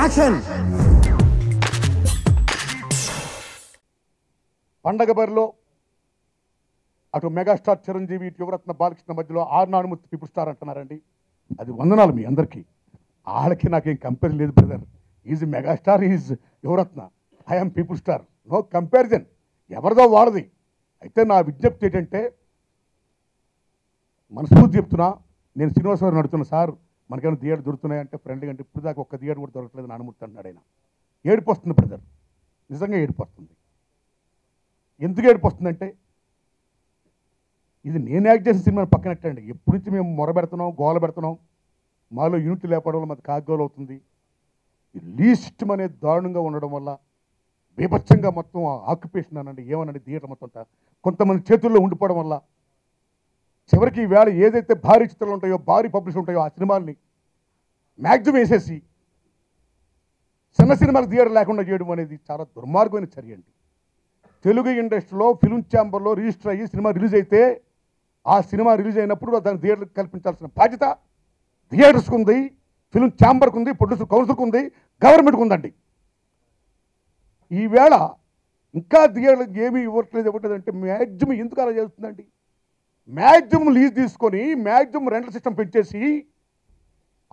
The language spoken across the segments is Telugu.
యాక్షన్. పండగ బరిలో అటు మెగాస్టార్ చిరంజీవి యువరత్న బాలకృష్ణ మధ్యలో ఆర్ నానుమూర్తి పీపుల్ స్టార్ అంటున్నారండి. అది వందనాలు మీ అందరికీ. వాళ్ళకి నాకేం కంపేర్ లేదు brother. Is megastar, is Yuvaratna, I'm people star, no comparison. ఎవరిదో వాళ్ళది. అయితే నా విజ్ఞప్తి ఏంటంటే, మనస్ఫూర్తి చెప్తున్నా, నేను శ్రీనివాసరావు నడుతున్నా సార్, మనకేమైనా థియేటర్ దొరుకుతున్నాయంటే ఫ్రెండ్లీ అంటే ఇప్పుడు దాకా ఒక్క థియేటర్ కూడా దొరకలేదు నానుమూర్తి అంటున్నాడు ఆయన. ఏడుపు వస్తుంది బ్రదర్, నిజంగా ఏడుపు వస్తుంది. ఎందుకు ఏడుపు వస్తుందంటే, ఇది నేను యాక్ట్ చేసిన సినిమాని పక్కనట్టండి. ఎప్పటి నుంచి మేము మొర పెడుతున్నాం, గోల పెడుతున్నాం, మాలో యూనిటీ లేకపోవడం వల్ల మాది కాగోలు అవుతుంది. లీస్ట్ అనేది దారుణంగా ఉండడం వల్ల బీభత్సంగా మొత్తం ఆక్యుపేషన్ అనండి ఏమనండి థియేటర్ మొత్తం కొంతమంది చేతుల్లో ఉండిపోవడం వల్ల చివరికి ఈవేళ ఏదైతే భారీ చిత్రాలు ఉంటాయో, భారీ పబ్లిష్ ఉంటాయో ఆ సినిమాల్ని మ్యాక్సిమం వేసేసి చిన్న సినిమాలకు థియేటర్ లేకుండా చేయడం అనేది చాలా దుర్మార్గమైన చర్య అండి. తెలుగు ఇండస్ట్రీలో ఫిల్మ్ ఛాంబర్లో రిజిస్టర్ అయ్యి సినిమా రిలీజ్ అయితే ఆ సినిమా రిలీజ్ అయినప్పుడు దాని థియేటర్ కల్పించాల్సిన బాధ్యత థియేటర్స్కి ఉంది, ఫిల్మ్ ఛాంబర్కి ఉంది, ప్రొడ్యూసర్ కౌన్సిల్కి ఉంది, గవర్నమెంట్కి ఉందండి. ఈవేళ ఇంకా థియేటర్లకు ఏమీ ఇవ్వట్లేదంటే మ్యాక్సిమం ఎందుకు అలా చేస్తుందండి? మ్యాక్సిమం లీజ్ తీసుకొని మ్యాక్సిమం రెంటల్ సిస్టమ్ పెంచేసి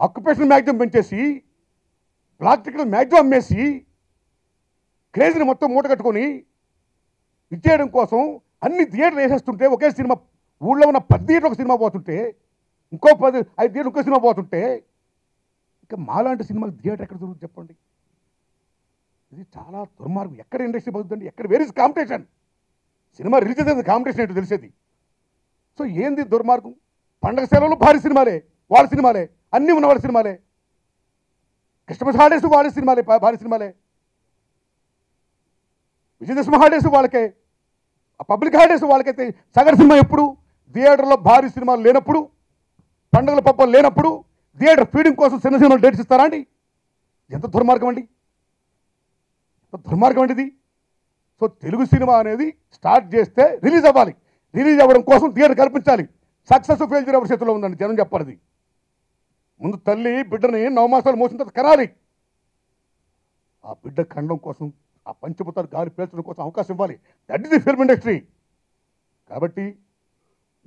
ఆక్యుపేషన్ మ్యాక్సిమం పెంచేసి బ్లాక్ టికెట్లు మ్యాక్సిమం అమ్మేసి క్రేజ్ని మొత్తం మూట కట్టుకొని ఇచ్చేయడం కోసం అన్ని థియేటర్లు వేసేస్తుంటే, ఒకే సినిమా ఊళ్ళో ఉన్న 10 థియేటర్ ఒక సినిమా పోతుంటే, ఇంకో 5 థియేటర్ ఇంకో సినిమా పోతుంటే, ఇంకా మాలాంటి సినిమాకి థియేటర్ ఎక్కడ దొరుకుతుంది చెప్పండి? ఇది చాలా దుర్మార్గం. ఎక్కడ ఇండస్ట్రీ పోతుందండి? ఎక్కడ where is competition? Cinema release అయితే కాంపిటీషన్ ఏంటో తెలిసేది. సో ఏంది దుర్మార్గం? పండగ సెలవులు భారీ సినిమాలే, వాళ్ళ సినిమాలే, అన్నీ ఉన్న వాళ్ళ సినిమాలే, క్రిస్మస్ హాలిడేస్ వాళ్ళ సినిమాలే, భారీ సినిమాలే, విజయదశమి హాలిడేస్ వాళ్ళకే, పబ్లిక్ హాలిడేస్ వాళ్ళకైతే సగటు సినిమా ఎప్పుడు? థియేటర్లో భారీ సినిమాలు లేనప్పుడు, పండుగల పబ్బలు లేనప్పుడు థియేటర్ ఫీడింగ్ కోసం చిన్న సినిమాలు డేట్స్ ఇస్తారా అండి? ఎంత దుర్మార్గం అండి, ఎంత దుర్మార్గం అండి ఇది. సో తెలుగు సినిమా అనేది స్టార్ట్ చేస్తే రిలీజ్ అవ్వాలి. రిలీజ్ అవ్వడం కోసం థియేటర్ కల్పించాలి. సక్సెస్ ఫెయిల్యూర్ ఎవరి చేతిలో ఉందండి? జనం చెప్పాలి. ముందు తల్లి బిడ్డని 9 మాసాలు మోసిన తర్వాత కనాలి. ఆ బిడ్డ ఖండం కోసం, ఆ పంచభూతాలు గాలి పేల్చడం కోసం అవకాశం ఇవ్వాలి. That is the film industry. కాబట్టి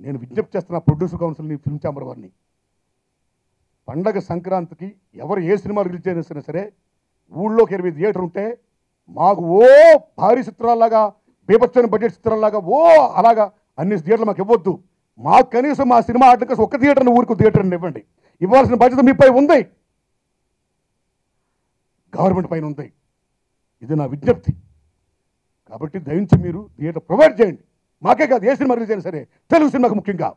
నేను విజ్ఞప్తి చేస్తున్న ప్రొడ్యూసర్ కౌన్సిల్ని, ఫిల్మ్ ఛాంబర్ వారిని, పండగ సంక్రాంతికి ఎవరు ఏ సినిమా రిలీజ్ చేసినా సరే ఊళ్ళోకి 20 థియేటర్ ఉంటే మాకు భారీ చిత్రాల్లాగా, బీభత్సమైన బడ్జెట్ చిత్రాల్లాగా అలాగా అన్ని థియేటర్లు మాకు ఇవ్వద్దు. మాకు కనీసం మా సినిమా ఆడడం కోసం ఒక్క థియేటర్ని ఊరికి థియేటర్ని ఇవ్వండి. ఇవ్వాల్సిన బాధ్యత మీపై ఉంది, గవర్నమెంట్ పైన ఉంది. ఇది నా విజ్ఞప్తి. కాబట్టి దయించి మీరు థియేటర్ ప్రొవైడ్ చేయండి. మాకే కాదు, ఏ సినిమా రిలీజ్ అయినా సరే తెలుగు సినిమాకు ముఖ్యంగా.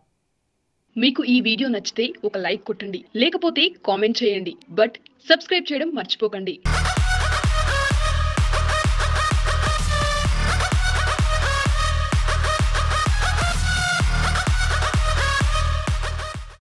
మీకు ఈ వీడియో నచ్చితే ఒక లైక్ కొట్టండి, లేకపోతే కామెంట్ చేయండి. బట్ సబ్స్క్రైబ్ చేయడం మర్చిపోకండి.